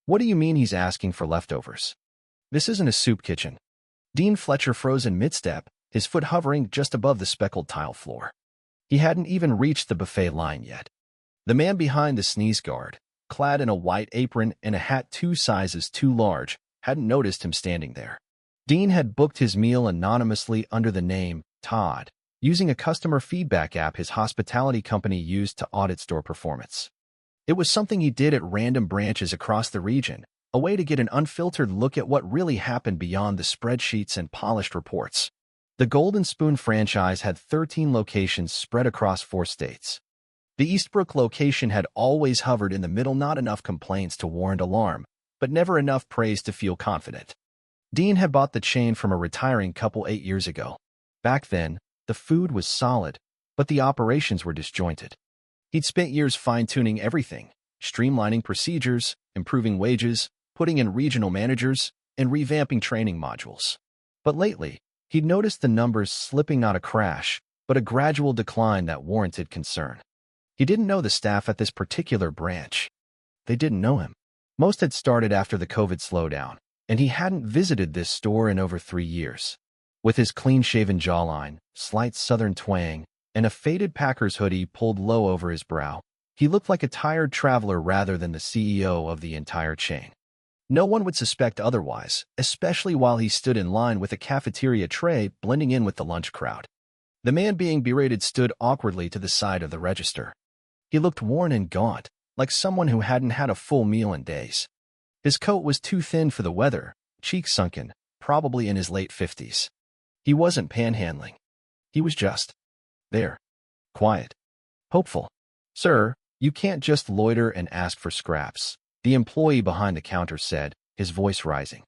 What do you mean he's asking for leftovers? This isn't a soup kitchen. Dean Fletcher froze in mid-step, his foot hovering just above the speckled tile floor. He hadn't even reached the buffet line yet. The man behind the sneeze guard, clad in a white apron and a hat 2 sizes too large, hadn't noticed him standing there. Dean had booked his meal anonymously under the name Todd, using a customer feedback app his hospitality company used to audit store performance. It was something he did at random branches across the region, a way to get an unfiltered look at what really happened beyond the spreadsheets and polished reports. The Golden Spoon franchise had 13 locations spread across 4 states. The Eastbrook location had always hovered in the middle, not enough complaints to warrant alarm, but never enough praise to feel confident. Dean had bought the chain from a retiring couple 8 years ago. Back then, the food was solid, but the operations were disjointed. He'd spent years fine-tuning everything, streamlining procedures, improving wages, putting in regional managers, and revamping training modules. But lately, he'd noticed the numbers slipping, not a crash, but a gradual decline that warranted concern. He didn't know the staff at this particular branch. They didn't know him. Most had started after the COVID slowdown, and he hadn't visited this store in over 3 years. With his clean-shaven jawline, slight southern twang, and a faded Packers hoodie pulled low over his brow, he looked like a tired traveler rather than the CEO of the entire chain. No one would suspect otherwise, especially while he stood in line with a cafeteria tray blending in with the lunch crowd. The man being berated stood awkwardly to the side of the register. He looked worn and gaunt, like someone who hadn't had a full meal in days. His coat was too thin for the weather, cheeks sunken, probably in his late 50s. He wasn't panhandling. He was just there. Quiet. Hopeful. "Sir, you can't just loiter and ask for scraps," the employee behind the counter said, his voice rising.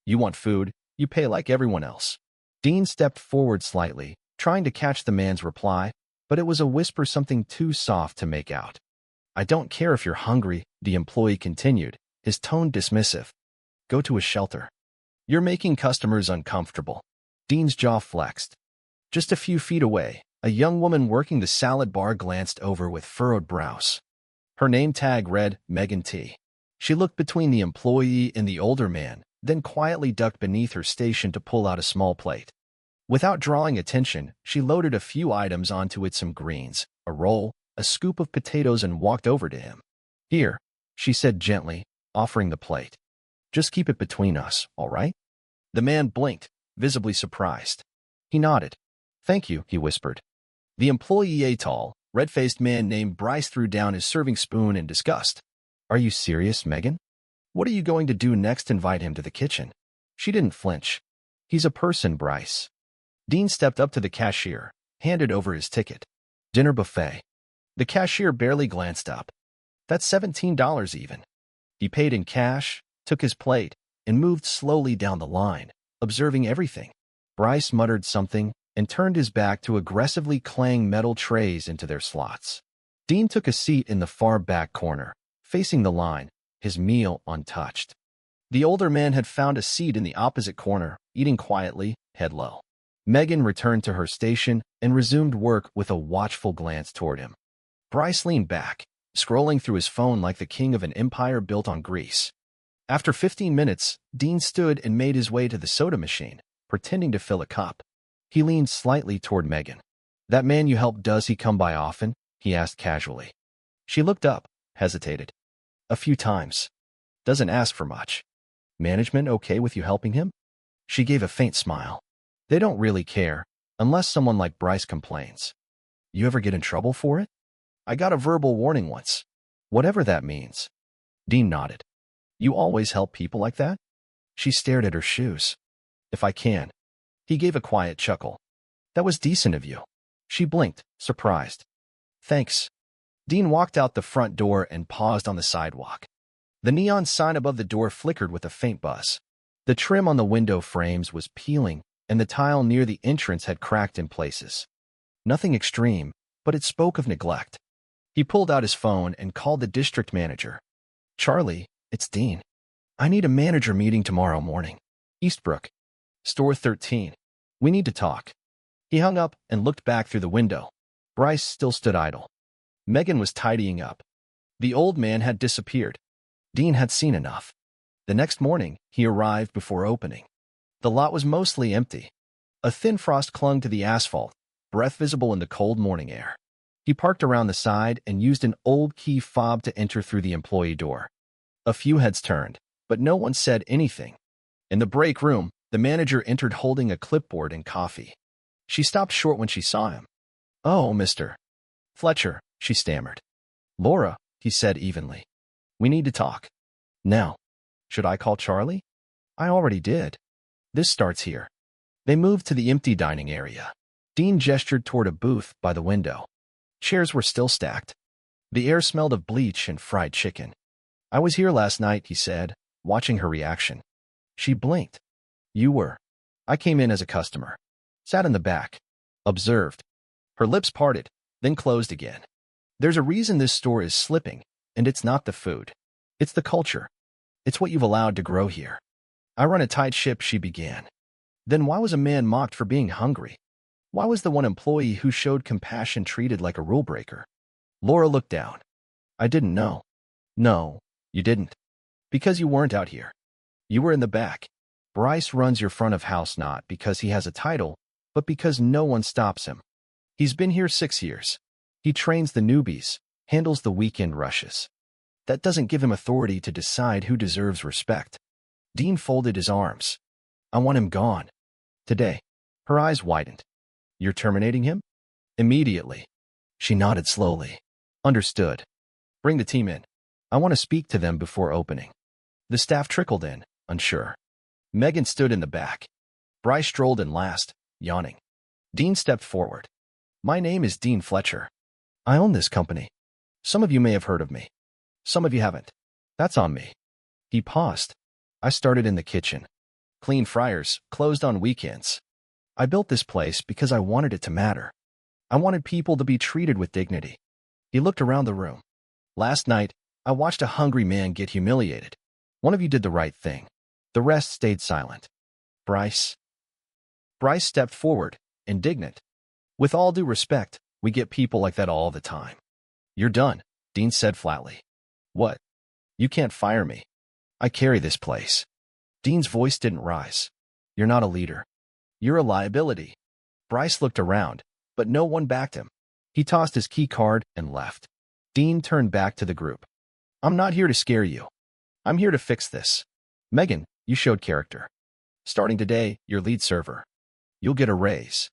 "You want food, you pay like everyone else." Dean stepped forward slightly, trying to catch the man's reply, but it was a whisper, something too soft to make out. "I don't care if you're hungry," the employee continued, his tone dismissive. "Go to a shelter. You're making customers uncomfortable." Dean's jaw flexed. Just a few feet away, a young woman working the salad bar glanced over with furrowed brows. Her name tag read Megan T. She looked between the employee and the older man, then quietly ducked beneath her station to pull out a small plate. Without drawing attention, she loaded a few items onto it, some greens, a roll, a scoop of potatoes, and walked over to him. "Here," she said gently, offering the plate. "Just keep it between us, all right?" The man blinked, visibly surprised. He nodded. "Thank you," he whispered. The employee, a tall, red-faced man named Bryce, threw down his serving spoon in disgust. "Are you serious, Megan? What are you going to do next? Invite him to the kitchen?" She didn't flinch. "He's a person, Bryce." Dean stepped up to the cashier, handed over his ticket. "Dinner buffet." The cashier barely glanced up. "That's $17 even." He paid in cash, took his plate, and moved slowly down the line, observing everything. Bryce muttered something and turned his back to aggressively clang metal trays into their slots. Dean took a seat in the far back corner, facing the line, his meal untouched. The older man had found a seat in the opposite corner, eating quietly, head low. Megan returned to her station and resumed work with a watchful glance toward him. Bryce leaned back, scrolling through his phone like the king of an empire built on grease. After 15 minutes, Dean stood and made his way to the soda machine, pretending to fill a cup. He leaned slightly toward Megan. "That man you helped, does he come by often?" he asked casually. She looked up, hesitated. "A few times. Doesn't ask for much." "Management okay with you helping him?" She gave a faint smile. "They don't really care, unless someone like Bryce complains." "You ever get in trouble for it?" "I got a verbal warning once." "Whatever that means." Dean nodded. "You always help people like that?" She stared at her shoes. "If I can." He gave a quiet chuckle. "That was decent of you." She blinked, surprised. "Thanks." Dean walked out the front door and paused on the sidewalk. The neon sign above the door flickered with a faint buzz. The trim on the window frames was peeling, and the tile near the entrance had cracked in places. Nothing extreme, but it spoke of neglect. He pulled out his phone and called the district manager. "Charlie, it's Dean. I need a manager meeting tomorrow morning. Eastbrook. Store 13. We need to talk." He hung up and looked back through the window. Bryce still stood idle. Megan was tidying up. The old man had disappeared. Dean had seen enough. The next morning, he arrived before opening. The lot was mostly empty. A thin frost clung to the asphalt, breath visible in the cold morning air. He parked around the side and used an old key fob to enter through the employee door. A few heads turned, but no one said anything. In the break room, the manager entered holding a clipboard and coffee. She stopped short when she saw him. "Oh, Mr. Fletcher," she stammered. "Laura," he said evenly. "We need to talk. Now. Should I call Charlie?" "I already did. This starts here." They moved to the empty dining area. Dean gestured toward a booth by the window. Chairs were still stacked. The air smelled of bleach and fried chicken. "I was here last night," he said, watching her reaction. She blinked. "You were." "I came in as a customer. Sat in the back. Observed." Her lips parted, then closed again. "There's a reason this store is slipping, and it's not the food. It's the culture. It's what you've allowed to grow here." "I run a tight ship," she began. Then why was a man mocked for being hungry? Why was the one employee who showed compassion treated like a rule breaker? Laura looked down. "I didn't know." "No, you didn't. Because you weren't out here. You were in the back. Bryce runs your front of house not because he has a title, but because no one stops him. He's been here 6 years. He trains the newbies, handles the weekend rushes. That doesn't give him authority to decide who deserves respect." Dean folded his arms. "I want him gone. Today." Her eyes widened. "You're terminating him?" "Immediately." She nodded slowly. "Understood. Bring the team in. I want to speak to them before opening." The staff trickled in, unsure. Megan stood in the back. Bryce strolled in last, yawning. Dean stepped forward. "My name is Dean Fletcher. I own this company. Some of you may have heard of me. Some of you haven't. That's on me." He paused. "I started in the kitchen. Clean fryers, closed on weekends. I built this place because I wanted it to matter. I wanted people to be treated with dignity." He looked around the room. "Last night, I watched a hungry man get humiliated. One of you did the right thing. The rest stayed silent." "Bryce?" Bryce stepped forward, indignant. "With all due respect, we get people like that all the time." "You're done," Dean said flatly. "What? You can't fire me. I carry this place." Dean's voice didn't rise. "You're not a leader. You're a liability." Bryce looked around, but no one backed him. He tossed his key card and left. Dean turned back to the group. "I'm not here to scare you. I'm here to fix this. Megan, you showed character. Starting today, you're lead server. You'll get a raise.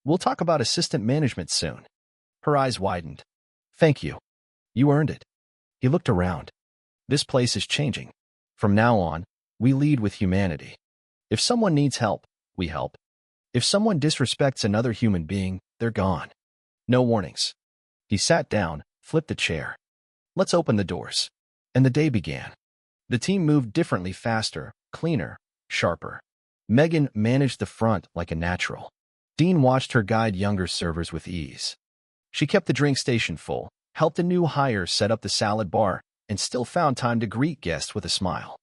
We'll talk about assistant management soon." Her eyes widened. "Thank you. You earned it." He looked around. "This place is changing. From now on, we lead with humanity. If someone needs help, we help. If someone disrespects another human being, they're gone. No warnings." He sat down, flipped a chair. "Let's open the doors." And the day began. The team moved differently, faster, cleaner, sharper. Megan managed the front like a natural. Dean watched her guide younger servers with ease. She kept the drink station full, helped a new hire set up the salad bar, and still found time to greet guests with a smile.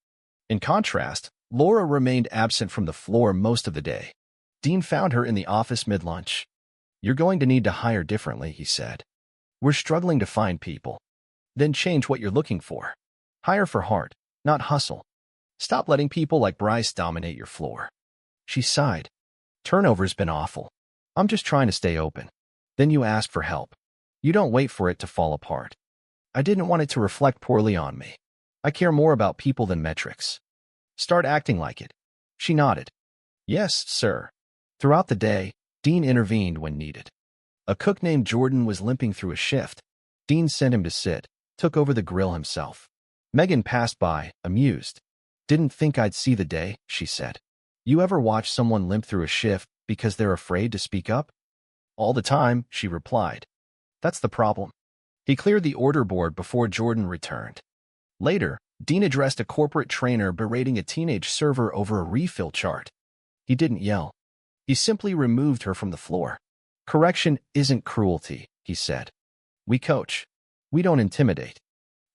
In contrast, Laura remained absent from the floor most of the day. Dean found her in the office mid-lunch. "You're going to need to hire differently," he said. "We're struggling to find people. Then change what you're looking for. Hire for heart, not hustle. Stop letting people like Bryce dominate your floor." She sighed. "Turnover's been awful. I'm just trying to stay open. Then you ask for help. You don't wait for it to fall apart. I didn't want it to reflect poorly on me. I care more about people than metrics. Start acting like it." She nodded. "Yes, sir." Throughout the day, Dean intervened when needed. A cook named Jordan was limping through a shift. Dean sent him to sit, took over the grill himself. Megan passed by, amused. "Didn't think I'd see the day," she said. "You ever watch someone limp through a shift because they're afraid to speak up?" "All the time," she replied. "That's the problem." He cleared the order board before Jordan returned. Later, Dean addressed a corporate trainer berating a teenage server over a refill chart. He didn't yell. He simply removed her from the floor. "Correction isn't cruelty," he said. "We coach. We don't intimidate."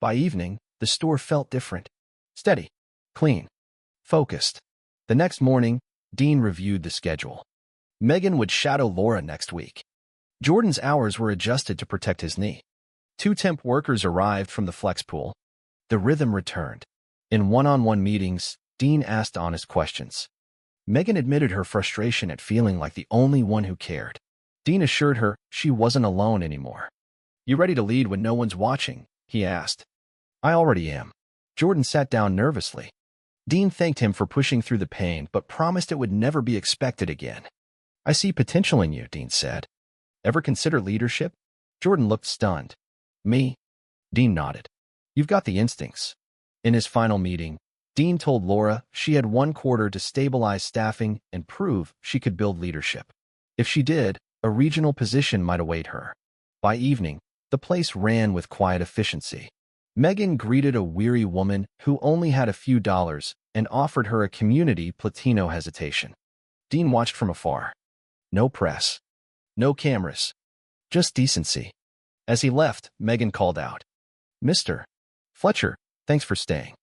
By evening, the store felt different. Steady, clean, focused. The next morning, Dean reviewed the schedule. Megan would shadow Laura next week. Jordan's hours were adjusted to protect his knee. 2 temp workers arrived from the flex pool. The rhythm returned. In one-on-one meetings, Dean asked honest questions. Megan admitted her frustration at feeling like the only one who cared. Dean assured her she wasn't alone anymore. "You ready to lead when no one's watching?" he asked. "I already am." Jordan sat down nervously. Dean thanked him for pushing through the pain, but promised it would never be expected again. "I see potential in you," Dean said. "Ever consider leadership?" Jordan looked stunned. "Me?" Dean nodded. "You've got the instincts." In his final meeting, Dean told Laura she had 1 quarter to stabilize staffing and prove she could build leadership. If she did, a regional position might await her. By evening, the place ran with quiet efficiency. Megan greeted a weary woman who only had a few dollars and offered her a community Platino hesitation. Dean watched from afar. No press. No cameras. Just decency. As he left, Megan called out, "Mr. Fletcher, thanks for staying."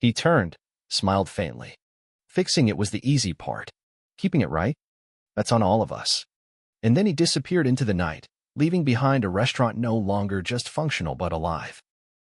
He turned, smiled faintly. Fixing it was the easy part. Keeping it right? That's on all of us. And then he disappeared into the night, leaving behind a restaurant no longer just functional but alive.